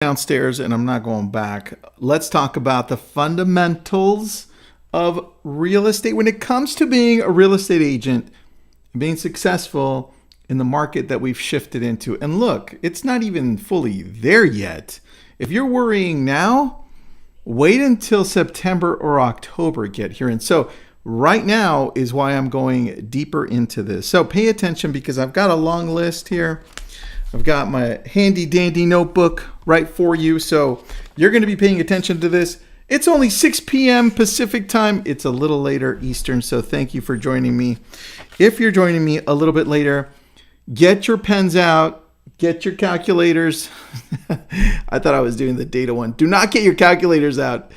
Downstairs and I'm not going back. Let's talk about the fundamentals of real estate when it comes to being a real estate agent and being successful in the market that we've shifted into. And look, it's not even fully there yet. If you're worrying now, wait until September or October get here. And so right now is why I'm going deeper into this. So pay attention because I've got a long list here. I've got my handy dandy notebook right for you. So you're going to be paying attention to this. It's only 6 p.m. Pacific time. It's a little later Eastern. So thank you for joining me. If you're joining me a little bit later, get your pens out, get your calculators. I thought I was doing the data one. Do not get your calculators out.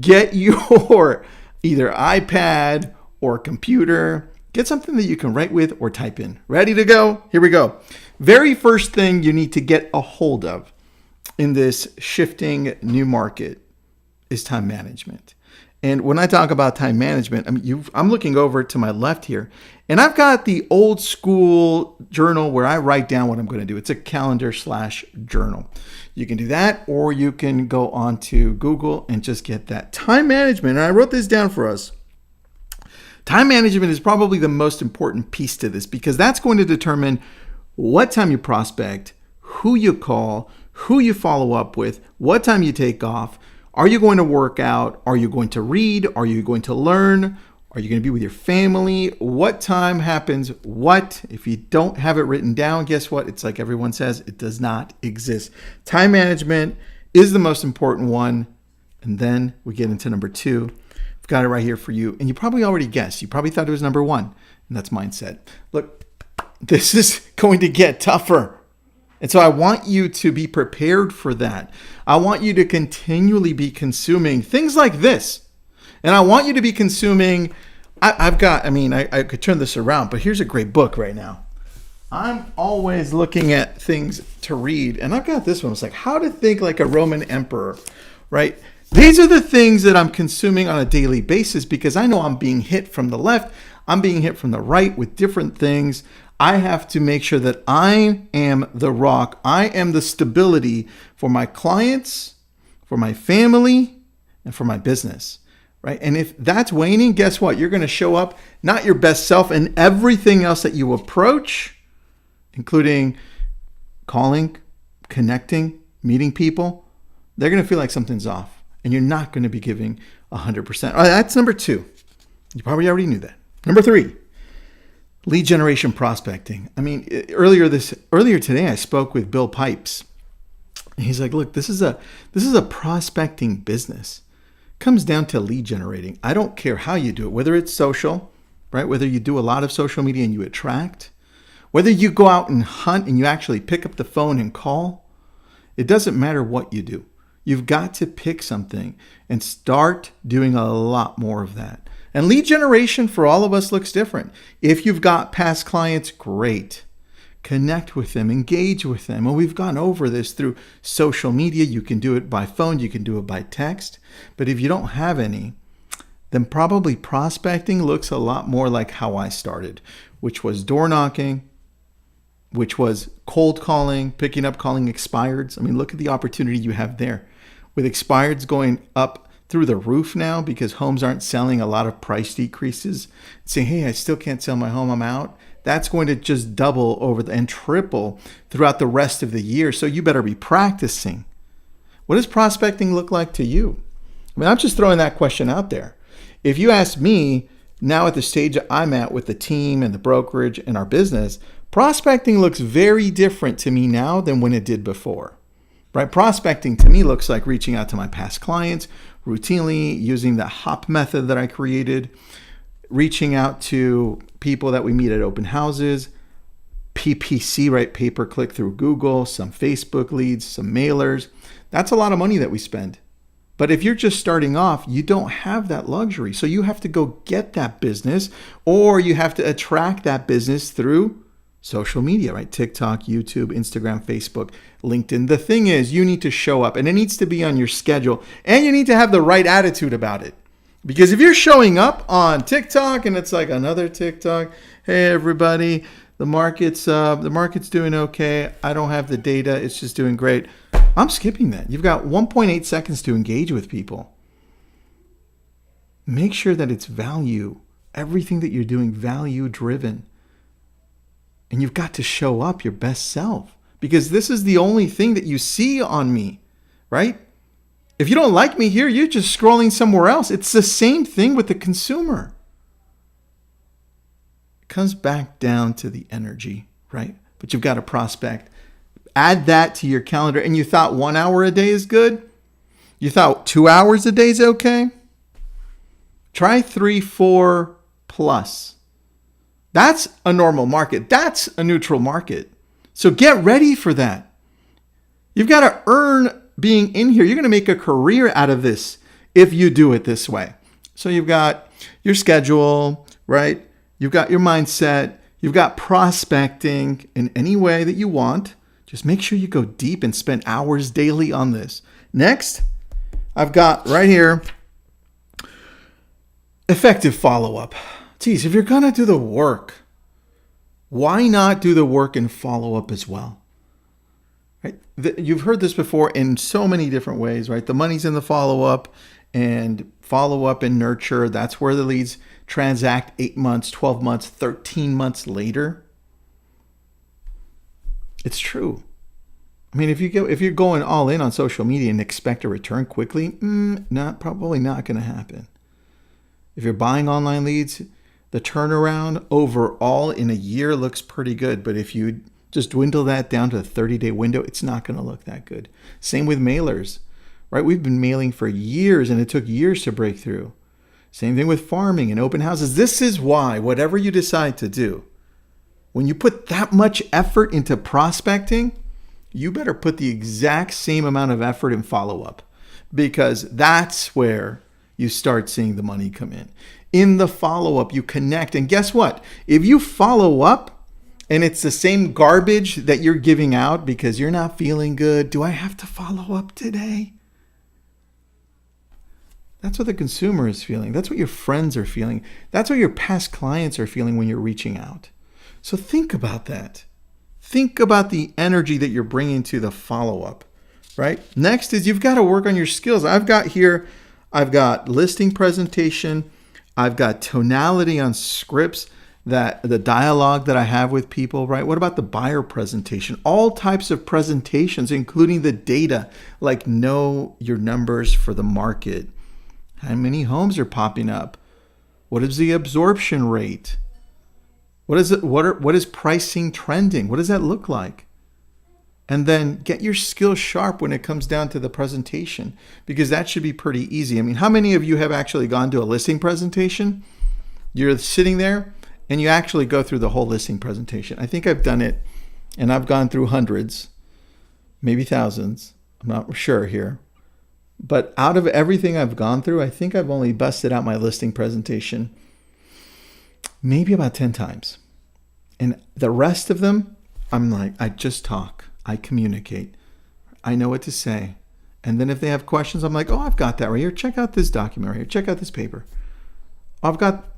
Get your either iPad or computer. Get something that you can write with or type in. Ready to go? Here we go. Very first thing you need to get a hold of in this shifting new market is time management. And when I talk about time management, I'm looking over to my left here, and I've got the old school journal where I write down what I'm going to do. It's a calendar/journal. You can do that, or you can go on to Google and just get that. Time management, and I wrote this down for us. Time management is probably the most important piece to this because that's going to determine what time you prospect, who you call, who you follow up with, what time you take off. Are you going to work out? Are you going to read? Are you going to learn? Are you going to be with your family? What time happens? What? If you don't have it written down, guess what? It's like everyone says, it does not exist. Time management is the most important one. And then we get into number 2. I've got it right here for you. And you probably already guessed. You probably thought it was number 1. And that's mindset. Look, this is going to get tougher. And so I want you to be prepared for that. I want you to continually be consuming things like this. And I want you to be consuming, I could turn this around, but here's a great book right now. I'm always looking at things to read. And I've got this one. It's like How to Think Like a Roman Emperor, right? These are the things that I'm consuming on a daily basis because I know I'm being hit from the left. I'm being hit from the right with different things. I have to make sure that I am the rock. I am the stability for my clients, for my family, and for my business, right? And if that's waning, guess what? You're going to show up not your best self, and everything else that you approach, including calling, connecting, meeting people, they're going to feel like something's off, and you're not going to be giving 100%. All right, that's number 2. You probably already knew that. Number 3. Lead generation prospecting. Earlier today, I spoke with Bill Pipes. And he's like, look, this is a prospecting business. It comes down to lead generating. I don't care how you do it, whether it's social, right? Whether you do a lot of social media and you attract, whether you go out and hunt and you actually pick up the phone and call. It doesn't matter what you do. You've got to pick something and start doing a lot more of that. And lead generation for all of us looks different. If you've got past clients, great. Connect with them, engage with them. And we've gone over this through social media. You can do it by phone, you can do it by text. But if you don't have any, then probably prospecting looks a lot more like how I started, which was door knocking, which was cold calling, picking up, calling expireds. Look at the opportunity you have there. With expireds going up through the roof now because homes aren't selling, a lot of price decreases, saying, hey, I still can't sell my home, I'm out. That's going to just double and triple throughout the rest of the year. So you better be practicing. What does prospecting look like to you? I'm just throwing that question out there. If you ask me now at the stage I'm at with the team and the brokerage and our business, prospecting looks very different to me now than when it did before. Right? Prospecting to me looks like reaching out to my past clients, routinely using the HOP method that I created, reaching out to people that we meet at open houses, PPC, right? Pay-per-click through Google, some Facebook leads, some mailers. That's a lot of money that we spend. But if you're just starting off, you don't have that luxury. So you have to go get that business, or you have to attract that business through social media, right? TikTok, YouTube, Instagram, Facebook, LinkedIn. The thing is, you need to show up and it needs to be on your schedule and you need to have the right attitude about it. Because if you're showing up on TikTok and it's like another TikTok, hey everybody, the market's doing okay. I don't have the data. It's just doing great. I'm skipping that. You've got 1.8 seconds to engage with people. Make sure that it's value. Everything that you're doing, value driven. And you've got to show up your best self, because this is the only thing that you see on me, right? If you don't like me here, you're just scrolling somewhere else. It's the same thing with the consumer. It comes back down to the energy, right? But you've got to prospect. Add that to your calendar. And you thought 1 hour a day is good? You thought 2 hours a day is okay? Try 3, 4 plus. That's a normal market. That's a neutral market. So get ready for that. You've got to earn being in here. You're going to make a career out of this if you do it this way. So you've got your schedule, right? You've got your mindset. You've got prospecting in any way that you want. Just make sure you go deep and spend hours daily on this. Next, I've got right here, effective follow-up. Geez, if you're going to do the work, why not do the work and follow up as well? Right? You've heard this before in so many different ways, right? The money's in the follow-up, and follow-up and nurture. That's where the leads transact 8 months, 12 months, 13 months later. It's true. I mean, if you're going all in on social media and expect a return quickly, probably not going to happen. If you're buying online leads, the turnaround overall in a year looks pretty good. But if you just dwindle that down to a 30-day window, it's not going to look that good. Same with mailers, right? We've been mailing for years, and it took years to break through. Same thing with farming and open houses. This is why, whatever you decide to do, when you put that much effort into prospecting, you better put the exact same amount of effort in follow-up, because that's where you start seeing the money come in. In the follow-up, you connect. And guess what? If you follow up and it's the same garbage that you're giving out because you're not feeling good, do I have to follow up today? That's what the consumer is feeling. That's what your friends are feeling. That's what your past clients are feeling when you're reaching out. So think about that. Think about the energy that you're bringing to the follow-up, right? Next is you've got to work on your skills. I've got listing presentation. I've got tonality on scripts, that the dialogue that I have with people, right? What about the buyer presentation? All types of presentations, including the data, like know your numbers for the market. How many homes are popping up? What is the absorption rate? What is pricing trending? What does that look like? And then get your skills sharp when it comes down to the presentation, because that should be pretty easy. I mean, how many of you have actually gone to a listing presentation? You're sitting there and you actually go through the whole listing presentation. I think I've done it, and I've gone through hundreds, maybe thousands. I'm not sure here. But out of everything I've gone through, I think I've only busted out my listing presentation maybe about 10 times. And the rest of them, I'm like, I just talk. I communicate. I know what to say. And then if they have questions, I'm like, oh, I've got that right here. Check out this document right here. Check out this paper.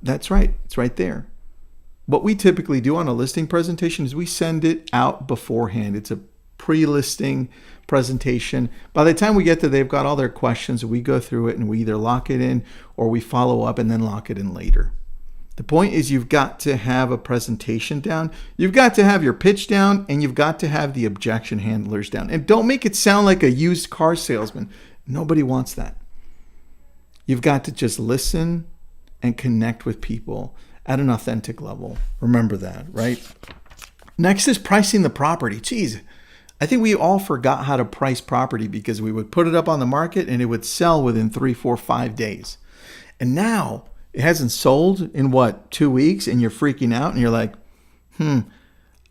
That's right. It's right there. What we typically do on a listing presentation is we send it out beforehand. It's a pre-listing presentation. By the time we get to, they've got all their questions. We go through it and we either lock it in or we follow up and then lock it in later. The point is you've got to have a presentation down. You've got to have your pitch down, and you've got to have the objection handlers down. And don't make it sound like a used car salesman. Nobody wants that. You've got to just listen and connect with people at an authentic level. Remember that, right? Next is pricing the property. Geez, I think we all forgot how to price property because we would put it up on the market and it would sell within 3, 4, 5 days. And now it hasn't sold in 2 weeks, and you're freaking out and you're like,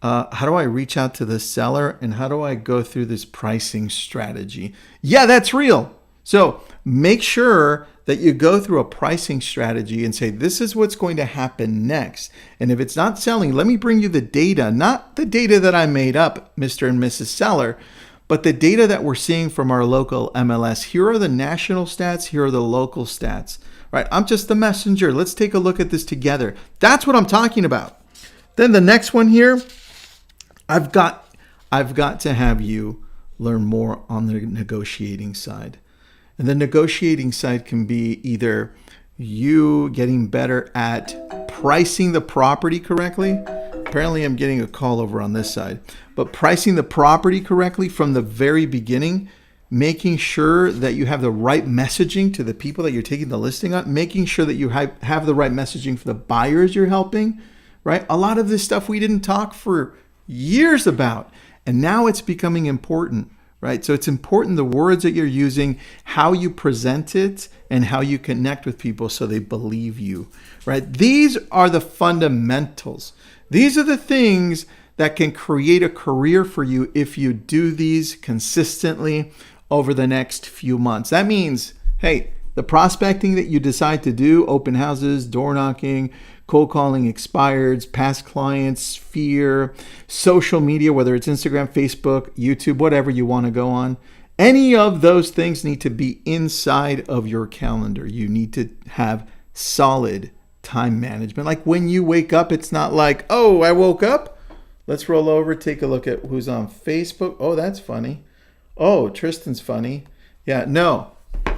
how do I reach out to the seller and how do I go through this pricing strategy? Yeah, that's real. So make sure that you go through a pricing strategy and say, this is what's going to happen next. And if it's not selling, let me bring you the data, not the data that I made up, Mr. and Mrs. Seller, but the data that we're seeing from our local MLS. Here are the national stats. Here are the local stats. Right? I'm just the messenger. Let's take a look at this together. That's what I'm talking about. Then the next one here, I've got to have you learn more on the negotiating side. And the negotiating side can be either you getting better at pricing the property correctly. Apparently, I'm getting a call over on this side. But pricing the property correctly from the very beginning, making sure that you have the right messaging to the people that you're taking the listing on, making sure that you have the right messaging for the buyers you're helping, right? A lot of this stuff we didn't talk for years about, and now it's becoming important, right? So it's important the words that you're using, how you present it, and how you connect with people so they believe you, right? These are the fundamentals. These are the things that can create a career for you if you do these consistently over the next few months. That means, hey, the prospecting that you decide to do, open houses, door knocking, cold calling, expireds, past clients, Sphere, social media, whether it's Instagram, Facebook, YouTube, whatever you want to go on, any of those things need to be inside of your calendar. You need to have solid time management. Like when you wake up, it's not like, oh, I woke up. Let's roll over, take a look at who's on Facebook. Oh, that's funny. Oh, Tristan's funny. Yeah, no.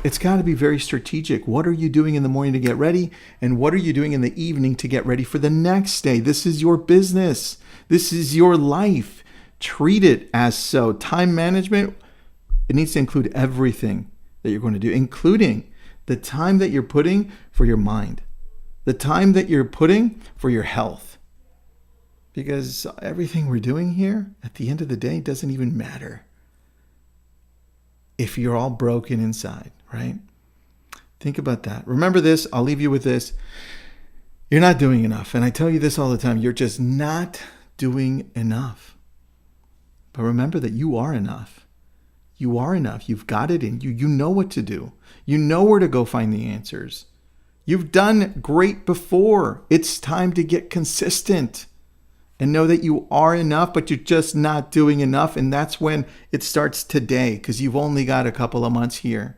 It's got to be very strategic. What are you doing in the morning to get ready? And what are you doing in the evening to get ready for the next day? This is your business. This is your life. Treat it as so. Time management, it needs to include everything that you're going to do, including the time that you're putting for your mind, the time that you're putting for your health. Because everything we're doing here, at the end of the day, doesn't even matter if you're all broken inside, right? Think about that. Remember this. I'll leave you with this. You're not doing enough. And I tell you this all the time. You're just not doing enough. But remember that you are enough. You are enough. You've got it in you. You know what to do. You know where to go find the answers. You've done great before. It's time to get consistent and know that you are enough, but you're just not doing enough. And that's when it starts today, because you've only got a couple of months here.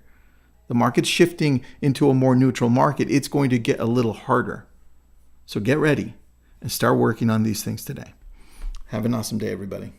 The market's shifting into a more neutral market. It's going to get a little harder. So get ready and start working on these things today. Have an awesome day, everybody.